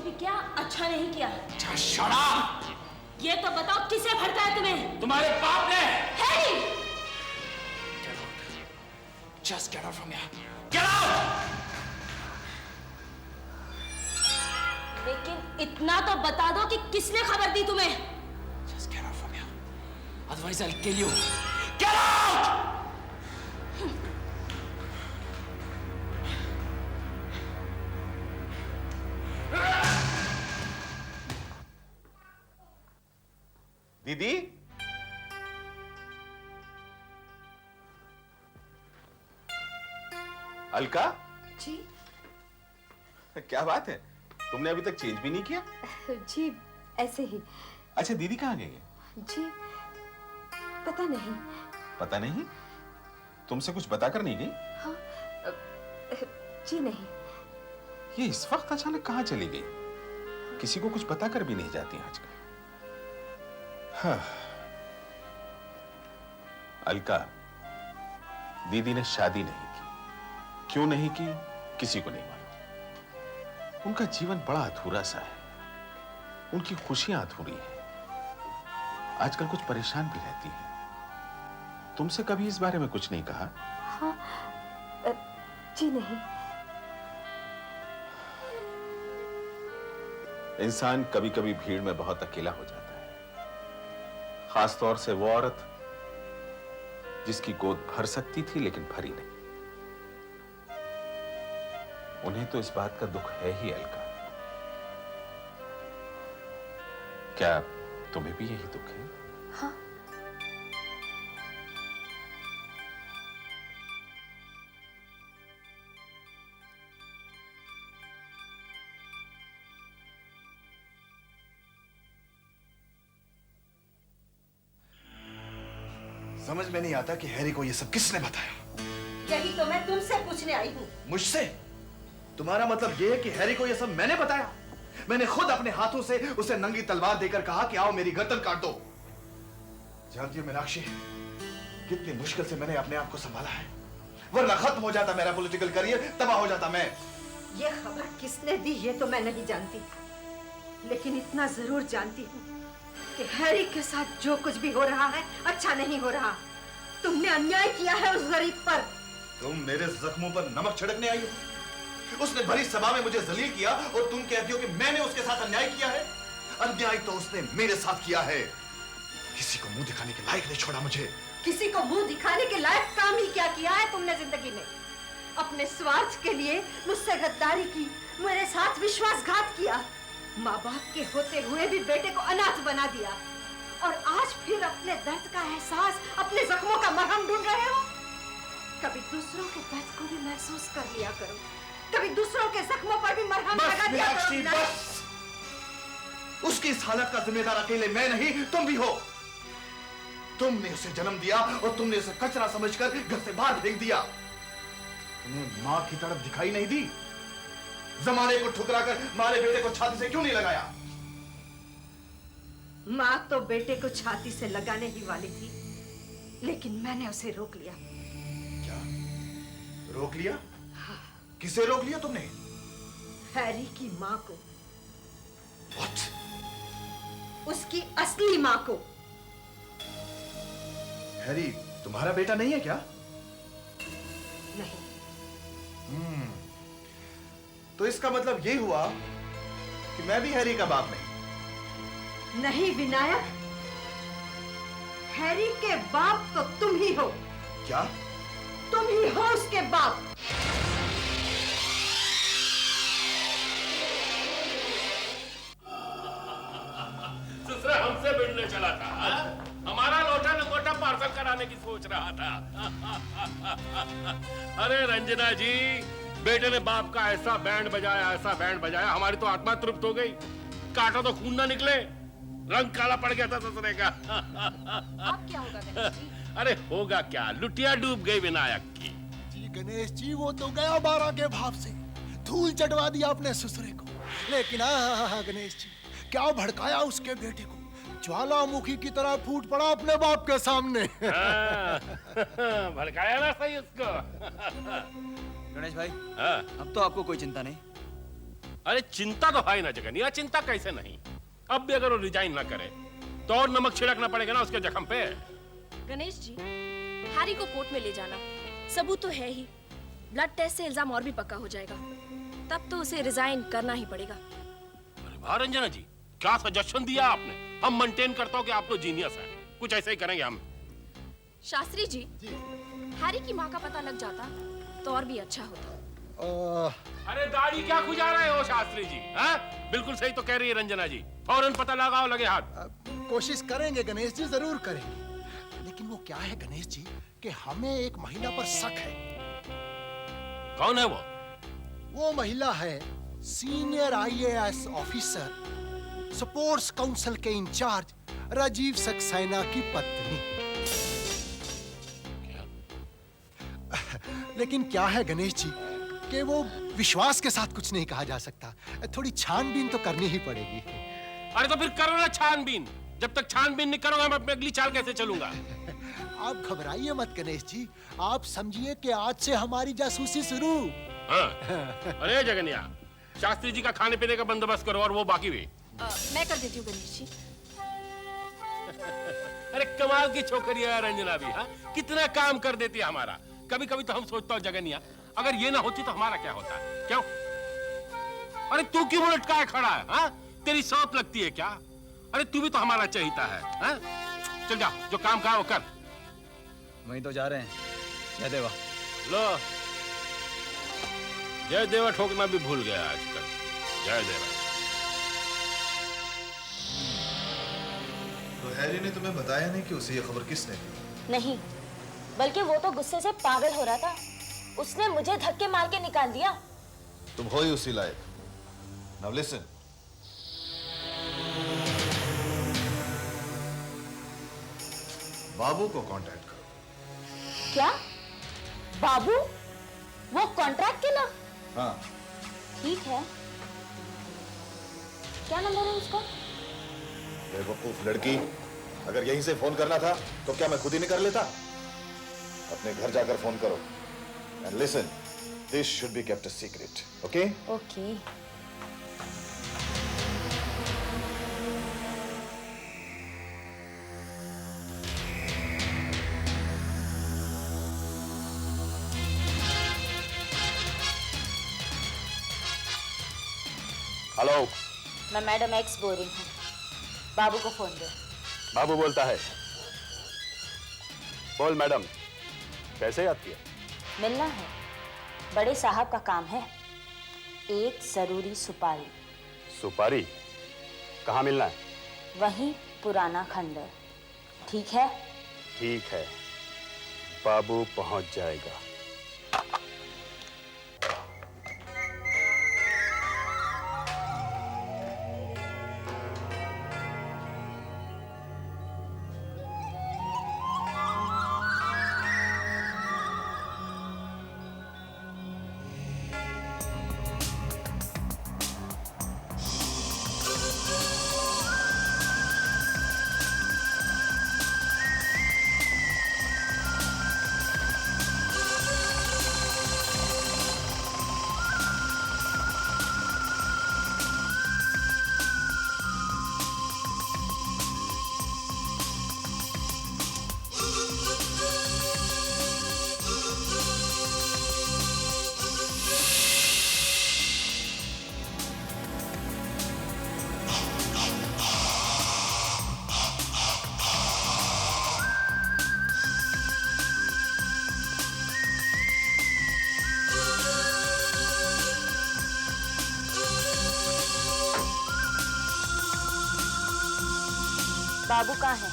भी किया, अच्छा नहीं किया। Shut up! ये तो बताओ किसे भड़काया तुम्हें? तुम्हारे बाप ने। Harry! Get out. Just get out from here. Get out! लेकिन इतना तो बता दो कि किसने खबर दी तुम्हें? Just get out from here. Otherwise I'll kill you. Get out! दीदी, अलका, जी क्या बात है? तुमने अभी तक चेंज भी नहीं किया? जी ऐसे ही। अच्छा, दीदी कहाँ गई है? जी पता नहीं। पता नहीं? तुमसे कुछ बताकर नहीं गई? हाँ जी नहीं। ये इस वक्त अचानक कहाँ चली गई? किसी को कुछ बताकर भी नहीं जाती आजकल। हाँ। अलका, दीदी ने शादी नहीं की। क्यों नहीं की, किसी को नहीं मालूम। उनका जीवन बड़ा अधूरा सा है। उनकी खुशियां अधूरी हैं। आजकल कुछ परेशान भी रहती हैं। तुमसे कभी इस बारे में कुछ नहीं कहा? हाँ जी नहीं। इंसान कभी कभी भीड़ में बहुत अकेला हो जाता है, खास तौर से वो औरत जिसकी गोद भर सकती थी लेकिन भरी नहीं। उन्हें तो इस बात का दुख है ही अलका। क्या तुम्हें भी यही दुख है? हाँ समझ में नहीं आता कि हैरी को ये सब किसने बताया। यही तो मैं तुमसे पूछने आई हूँ। मुझसे? तुम्हारा मतलब ये है कि हैरी को ये सब मैंने बताया? मैंने खुद अपने हाथों से उसे नंगी तलवार देकर कहा कि आओ मेरी गर्दन काट दो। जानती हो मीनाक्षी, कितनी मुश्किल से मैंने अपने आप को संभाला है, वरना खत्म हो जाता मेरा पॉलिटिकल करियर, तबाह हो जाता मैं। ये खबर किसने दी ये तो मैं नहीं जानती, लेकिन इतना जरूर जानती हूँ कि हैरी के साथ जो कुछ भी हो रहा है अच्छा नहीं हो रहा। तुमने अन्याय किया है उस गरीब पर। तुम मेरे जख्मों पर नमक छिड़कने आई हो। उसने भरी सभा में मुझे जलील किया और तुम कहती हो कि मैंने उसके साथ अन्याय किया है। अन्याय तो उसने मेरे साथ किया है। किसी को मुंह दिखाने के लायक नहीं छोड़ा मुझे। किसी को मुंह दिखाने के लायक काम ही क्या किया है तुमने जिंदगी में? अपने स्वार्थ के लिए मुझसे गद्दारी की, मेरे साथ विश्वासघात किया, माँ बाप के होते हुए भी बेटे को अनाथ बना दिया, और आज फिर अपने दर्द का एहसास, अपने जख्मों का मरहम ढूंढ रहे हो। कभी दूसरों के दर्द को भी महसूस कर लिया करो, कभी दूसरों के जख्मों पर भी मरहम लगा दिया करो। बस। उसकी इस हालत का जिम्मेदार अकेले मैं नहीं, तुम भी हो। तुमने उसे जन्म दिया और तुमने उसे कचरा समझकर घर से बाहर फेंक दिया। तुम्हें मां की तरफ दिखाई नहीं दी? जमाने को ठुकराकर मारे बेटे को छाती से क्यों नहीं लगाया? मां तो बेटे को छाती से लगाने ही वाली थी, लेकिन मैंने उसे रोक लिया। क्या रोक लिया? किसे रोक लिया तुमने? हैरी की मां को। What? उसकी असली मां को। हैरी तुम्हारा बेटा नहीं है क्या? नहीं। तो इसका मतलब ये हुआ कि मैं भी हैरी का बाप नहीं। नहीं विनायक, हैरी के बाप तो तुम ही हो। क्या? तुम ही हो उसके बाप। दूसरा हमसे भिड़ने चला था, हमारा लोटा लंगोटा पार्सल कराने की सोच रहा था। अरे रंजना जी, बेटे ने बाप का ऐसा बैंड बजाया, ऐसा बैंड बजाया, हमारी तो आत्मा तृप्त हो गई। काटा तो खून ना निकले, रंग काला पड़ गया था ससुरे का। अब क्या होगा गणेश जी? अरे होगा क्या, लुटिया डूब गई विनायक की। जी गणेश जी, वो तो गया 12 के भाव से, धूल चटवा दिया अपने ससुरे को। लेकिन गणेश जी, क्या भड़काया उसके बेटे को, ज्वालामुखी की तरह फूट पड़ा अपने बाप के सामने। भड़काया ना सही उसको। गणेश भाई, हाँ। अब तो आपको कोई चिंता नहीं। अरे चिंता तो है ना जगनिया, चिंता कैसे नहीं। अब भी अगर वो रिजाइन ना करे तो और नमक छिड़कना पड़ेगा ना उसके जख्म पे। गणेश जी, हैरी को कोर्ट में ले जाना, सबूत तो है ही। ब्लड टेस्ट से इल्जाम और भी पक्का हो जाएगा, तब तो उसे रिजाइन करना ही पड़ेगा। अरे वाह रंजना जी, क्या सजेशन दिया आपने। हम मेंटेन करता हूँ कि आप तो जीनियस हैं, कुछ ऐसे ही करेंगे हम। शास्त्री जी, हैरी की माँ का पता लग जाता तो और भी अच्छा होता। अरे दाढ़ी क्या खुजा रहे हो शास्त्री जी? हाँ? बिल्कुल सही तो कह रही है रंजना जी, फौरन पता लगाओ, लगे हाथ। कोशिश करेंगे गणेश जी, जरूर करेंगे। लेकिन वो क्या है गणेश जी कि हमें एक महिला पर शक है। कौन है वो? वो महिला है senior IAS officer, sports council के इंचार्ज राजीव सक्सेना की पत्नी। लेकिन क्या है गणेश जी कि वो विश्वास के साथ कुछ नहीं कहा जा सकता, थोड़ी छानबीन तो करनी ही पड़ेगी। अरे तो फिर करो ना छानबीन। जब तक छानबीन नहीं करोगे मैं अपनी अगली चाल कैसे चलूंगा? आप घबराइए मत गणेश जी, आप समझिए कि आज से हमारी जासूसी शुरू। हाँ। अरे जगनिया, शास्त्री जी का खाने पीने का बंदोबस्त करो और वो बाकी भी। मैं कर देती हूँ गणेश जी। अरे कमाल की छोकरी है रंजना भी। हाँ, कितना काम कर देती है हमारा। कभी कभी तो हम सोचता हूँ जगनिया, अगर ये ना होती तो हमारा क्या होता। क्यों? अरे तू क्यों लटकाए खड़ा है? हाँ? तेरी सौत लगती है क्या? अरे तू भी तो हमारा चहीता है। हाँ? चल जा, जो काम कहा वो कर। वहीं तो जा रहे हैं। जय देवा। लो, जय देवा ठोकना भी भूल गया आजकल। जय देवा। तो हैरी ने तुम्हें बताया नहीं कि उसे ये खबर किसने दी? नहीं, बल्कि वो तो गुस्से से पागल हो रहा था। उसने मुझे धक्के मार के निकाल दिया। तुम हो ही उसी लायक। नाउ लिसन, बाबू को कांटेक्ट करो। क्या? बाबू? वो कॉन्ट्रैक्ट के ना? हाँ। ठीक है। क्या नंबर है उसका? बेवकूफ लड़की, अगर यहीं से फोन करना था तो क्या मैं खुद ही नहीं कर लेता? अपने घर जाकर फोन करो। And listen, this should be kept a secret, okay? Okay. Hello, मैं मैडम एक्स बोल रही हूँ। बाबू को फोन दे। बाबू बोलता है। बोल मैडम, कैसे याद किया? मिलना है, बड़े साहब का काम है। एक जरूरी सुपारी। सुपारी? कहाँ मिलना है? वहीं पुराना खंडर। ठीक है? ठीक है, बाबू पहुंच जाएगा। बाबू कहाँ है?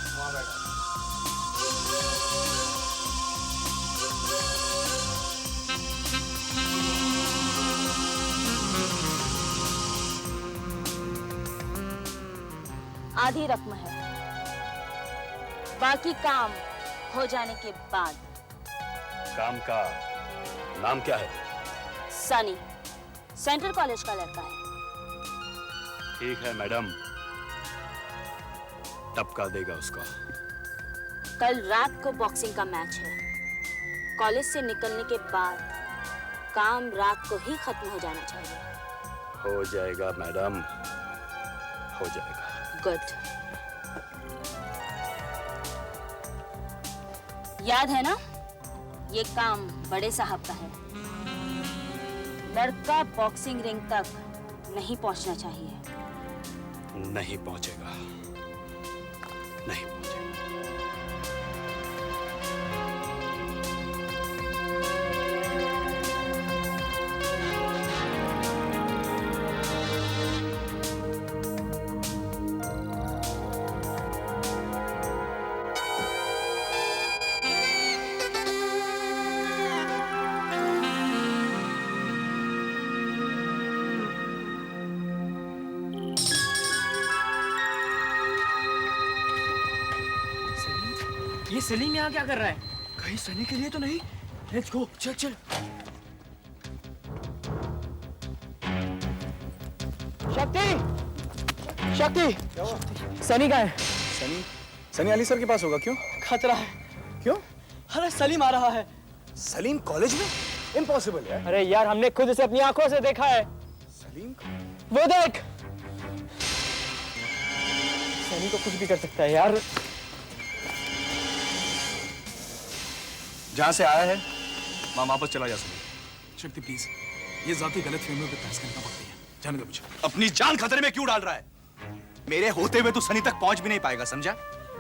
आधी रकम है, बाकी काम हो जाने के बाद। काम का नाम क्या है? सनी, सेंट्रल कॉलेज का लड़का है। ठीक है मैडम, टपका देगा उसको। कल रात को बॉक्सिंग का मैच है। कॉलेज से निकलने के बाद काम रात को ही खत्म हो जाना चाहिए। हो जाएगा मैडम, हो जाएगा। गुड। याद है ना, ये काम बड़े साहब का है। लड़का बॉक्सिंग रिंग तक नहीं पहुंचना चाहिए। नहीं पहुंचेगा, नहीं पहुंचेगा। ये सलीम यहाँ क्या कर रहा है? कहीं सनी के लिए तो नहीं? लेट्स गो, चल चल। शक्ति, शक्ति, सनी का है। सनी अली सर के पास होगा। क्यों? खतरा है। क्यों? अरे सलीम आ रहा है। सलीम कॉलेज में? इम्पॉसिबल है। अरे यार, हमने खुद इसे अपनी आंखों से देखा है। सलीम वो देख, सनी तो कुछ भी कर सकता है यार। जहां से आया है वहां वापस चला जा सकता। शक्ति प्लीज, ये जाती गलत फहमियों पे बहस करने का वक्त नहीं है। जाने दो मुझे। अपनी जान खतरे में क्यों डाल रहा है? मेरे होते हुए तू सनी तक पहुंच भी नहीं पाएगा, समझा?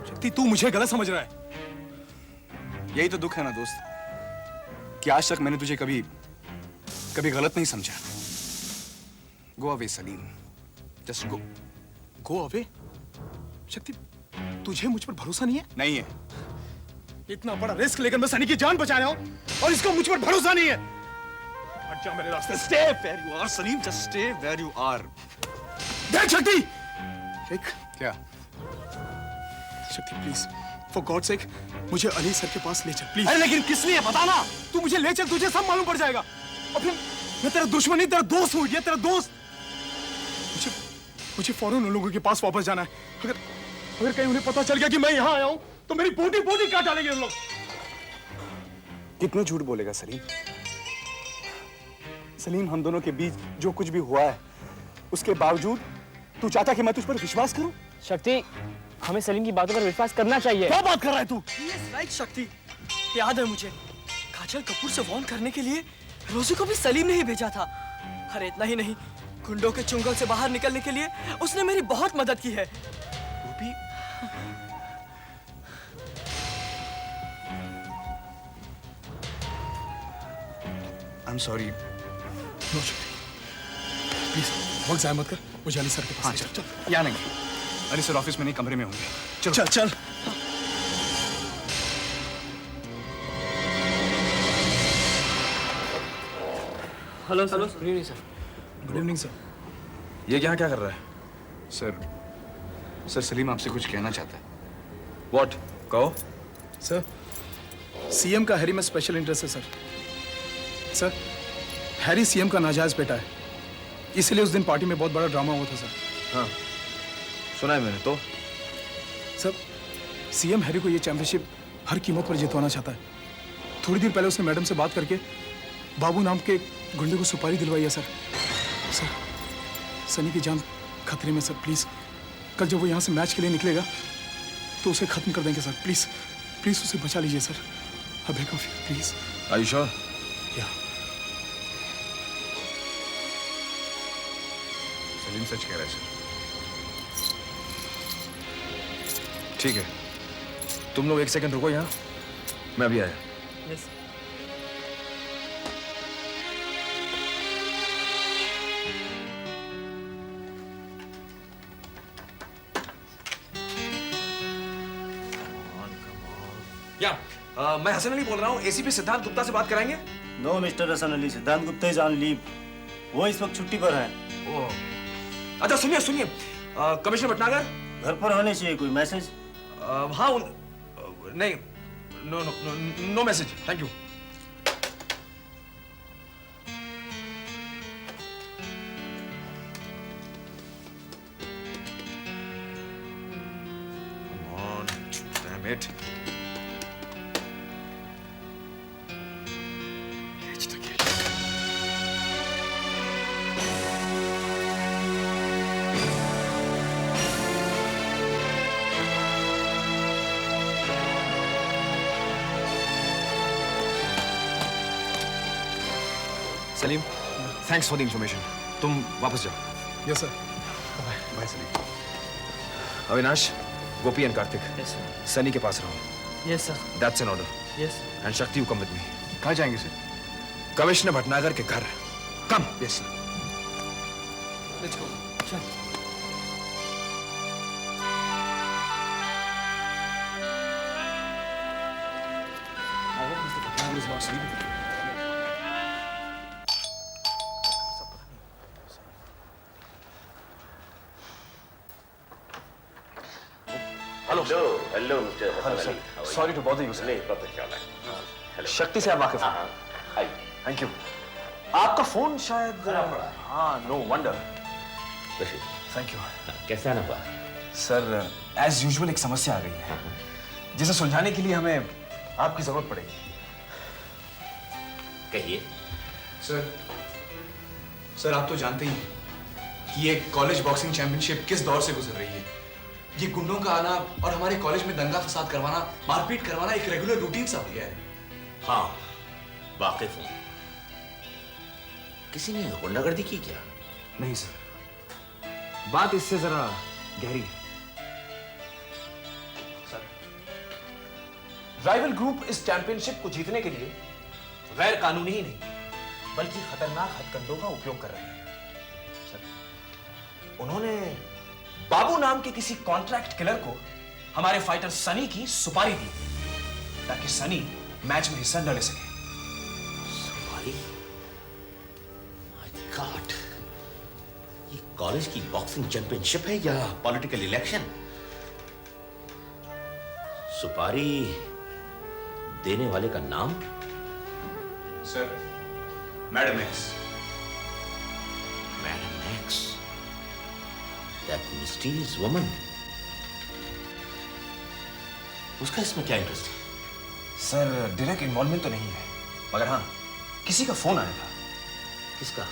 शक्ति तू मुझे गलत समझ रहा है। यही तो दुख है ना दोस्त, कि आज तक मैंने तुझे कभी गलत नहीं समझा। Go away Salim, just go. Go away? शक्ति तुझे मुझ पर भरोसा नहीं है? नहीं है। इतना बड़ा रिस्क लेकर मैं सनी की जान बचा रहा हूं और इसको मुझ पर भरोसा नहीं है। हट जा मेरे रास्ते। Stay where you are, Salim, just stay where you are. देख शक्ति, देख क्या? शक्ति प्लीज, फॉर गॉड सेक मुझे अली सर के पास ले चल प्लीज। अरे लेकिन किस लिए, बता ना। तू मुझे ले चल, तुझे सब मालूम पड़ जाएगा। और फिर मैं तेरा दुश्मन नहीं, तेरा दोस्त हूँ। ये तेरा दोस्त। मुझे फौरन उन लोगों के पास वापस जाना है। अगर कहीं उन्हें पता चल गया कि मैं यहाँ आया हूँ तो मेरी बोटी काट डालेंगे उन लोग। कितना झूठ बोलेगा सलीम? सलीम, हम दोनों के बीच जो कुछ भी हुआ है उसके बावजूद तू चाहता कि मैं तुझ पर विश्वास करूं? शक्ति, हमें सलीम की बातों पर विश्वास करना चाहिए। क्या बात कर रहा है तू? राइट शक्ति, याद है मुझे, काजल कपूर से वार्न करने के लिए रोजी को भी सलीम ने ही भेजा था। अरे इतना ही नहीं, गुंडों के चुंगल से बाहर निकलने के लिए उसने मेरी बहुत मदद की है। वो भी I'm sorry. No, प्लीज वक्त ज़ाया मत कर। मुझे अली सर के पास। हाँ चल चल। या नहीं, अली सर ऑफिस में नहीं, कमरे में होंगे। चल चल चल। Hello sir. Good evening sir. Good evening sir. ये यहाँ क्या कर रहा है? सर सलीम आपसे कुछ कहना चाहता है। What? कहो। सर, सीएम का हैरी में स्पेशल इंटरेस्ट है सर। सर, हैरी सीएम का नाजायज बेटा है, इसलिए उस दिन पार्टी में बहुत बड़ा ड्रामा हुआ था सर। हाँ, सुना है मैंने तो। सर, सीएम हैरी को ये चैंपियनशिप हर कीमत पर जितवाना चाहता है। थोड़ी देर पहले उसने मैडम से बात करके बाबू नाम के गुंडे को सुपारी दिलवाई है सर। सर, सनी की जान खतरे में सर। प्लीज कल जब वो यहाँ से मैच के लिए निकलेगा तो उसे खत्म कर देंगे सर। प्लीज प्लीज उसे बचा लीजिए sir. I beg of you please. Are you sure? या सलीम सच कह रहा है सर। ठीक है, तुम लोग एक सेकंड रुको यहाँ, मैं अभी आया। यस। मैं हसन अली बोल रहा हूँ, एसीपी सिद्धांत गुप्ता से बात कराएंगे? नो मिस्टर हसन अली, सिद्धांत गुप्ता इज ऑन लीव। वो इस वक्त छुट्टी पर है। ओह, अच्छा सुनिए, कमिश्नर भटनागर घर पर होने चाहिए। कोई मैसेज? हाँ, नहीं, no message, thank you. Come on, damn it. Salim, thanks for the information. तुम वापस जाओ। Yes sir. Bye Salim. Avinash, Gopi and Kartik Sunny के पास रहो। Yes sir. That's an order. Yes. And Shakti, you come with me. कहाँ जाएंगे सर? कमिश्नर भटनागर के घर। Come. Yes sir. Let's go. चल। Hello hello mister Hasan Ali. Sorry to bother you sir. नहीं, प्रोफेसर। शक्ति से आप वाकिफ हैं? Thank you. आपका फोन शायद, हाँ, नो वंडर। Thank you. कैसा ना हुआ? सर, एज यूजुअल एक समस्या आ गई है जिसे सुलझाने के लिए हमें आपकी जरूरत पड़ेगी। कहिए। सर आप तो जानते ही हैं कि ये कॉलेज बॉक्सिंग चैंपियनशिप किस दौर से गुजर रही है। ये गुंडों का आना और हमारे कॉलेज में दंगा फसाद करवाना, मारपीट करवाना एक रेगुलर रूटीन सा हो गया है। हाँ, वाकिफ हूं। किसी ने गुंडागर्दी की क्या? नहीं सर, बात इससे जरा गहरी है। सर, राइवल ग्रुप इस चैंपियनशिप को जीतने के लिए गैर कानूनी ही नहीं बल्कि खतरनाक हथकंडों का उपयोग कर रहे हैं। सर, उन्होंने बाबू नाम के किसी कॉन्ट्रैक्ट किलर को हमारे फाइटर सनी की सुपारी दी ताकि सनी मैच में हिस्सा न ले सके। सुपारी? माय गॉड, ये कॉलेज की बॉक्सिंग चैंपियनशिप है या पॉलिटिकल इलेक्शन? सुपारी देने वाले का नाम? Sir, madam x. Madam x? That mysterious woman. उसका इसमें क्या इंटरेस्ट है? सर, डायरेक्ट इन्वॉल्वमेंट तो नहीं है, मगर हाँ, किसी का फोन आया था। किसका?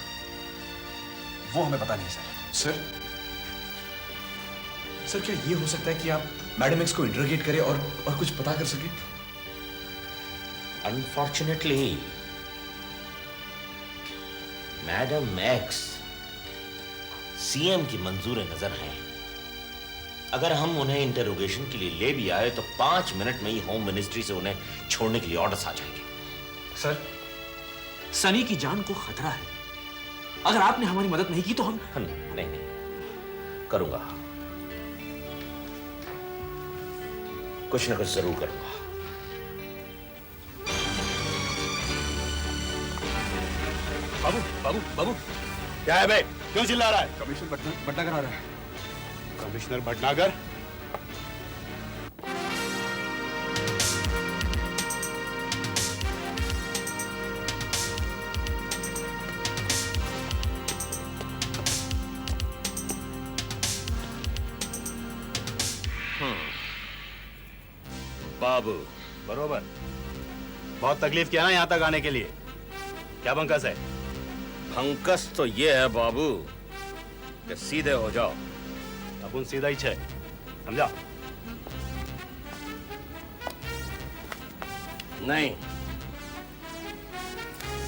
वो हमें पता नहीं सर। सर क्या ये हो सकता है कि आप मैडम एक्स को इंटरोगेट करें और कुछ पता कर सके? Unfortunately, मैडम एक्स सीएम की मंजूर नजर हैं। अगर हम उन्हें इंटरोगेशन के लिए ले भी आए तो 5 मिनट में ही होम मिनिस्ट्री से उन्हें छोड़ने के लिए ऑर्डर्स आ जाएंगे। सर, सनी की जान को खतरा है। अगर आपने हमारी मदद नहीं की तो हम नहीं करूंगा, कुछ ना कुछ जरूर करूंगा। बाबू बाबू बाबू, क्या है बे? क्यों चिल्ला रहा है? कमिश्नर भटनागर आ रहा है। कमिश्नर भटनागर? बाबू, बरोबर। बहुत तकलीफ किया ना यहाँ तक आने के लिए। क्या बंकस है? भंकस तो ये है बाबू कि सीधे हो जाओ। अपन सीधा ही छे, समझा? नहीं,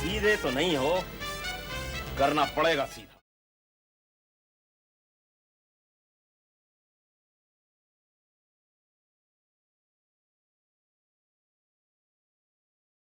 सीधे तो नहीं हो, करना पड़ेगा सीधा।